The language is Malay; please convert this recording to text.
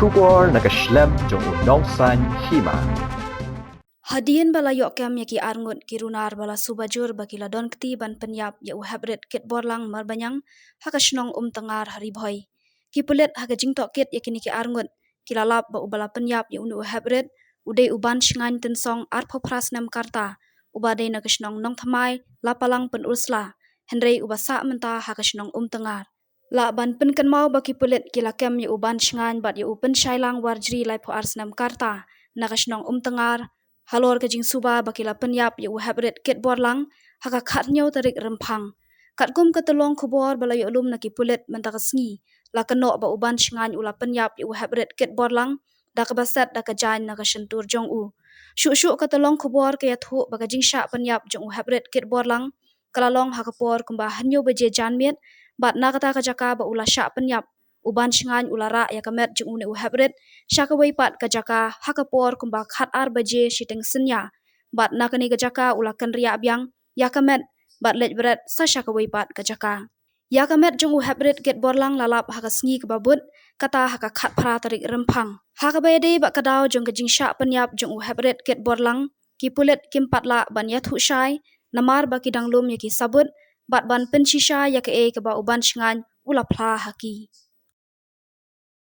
Shubor nakaslem jong unongsan hima. Hadian bala yok kem yaki arngut kirunar bala subajur bakila don kti ban penyap ya u habret kit borlang marbanyang haka shnong tengar hari boy. Kipulet haka jingtok kit yakini ki arngut kilalap ba ubala penyap ya unu habret udai uban shingan tensong arpo prasnam karta ubadai na kashnong nong thamai lapalang pen ursla hendrei ubasa menta haka shnong tengar. La ban penkan mau baki pulet kila kem ya uban shingan bat ya upen shailang warjri lai po arsnam karta na kashnong tengar halor ke jing suba bakila penyap ya habret ket borlang haka khat nyau tarik rempang kat gum ke telong kubor bala yo lum naki pulet mentaka sngi la keno ba uban shingan ula penyap ya habret ket borlang da ka basat da ka jan na ka shentur jong u shu ke telong kubor ke yathu baka jing sha penyap jong habret ket borlang kalalong haka por kumba hanyo beje janmiet bat na kata ka jaka ba ula sha penyap uban shingan ulara ya kamet jung une habret shaka weipat ka jaka hakapor kumba khat ar baje shiteng senya bat nakani ka jaka ulakan ria byang ya kamet bat lej berat sa shaka weipat ka jaka ya kamet jung habret get borlang lalap haka sngi ka babut kata haka khat phra tarik rempang haka bayade ba kadau jong ka jingsha penyap jung habret get borlang kipulet kimpatla ban ya thu shai namar ba kidang lum yaki sabut bat ban penshisha ya ka e ka ba uban shingan ula phla haki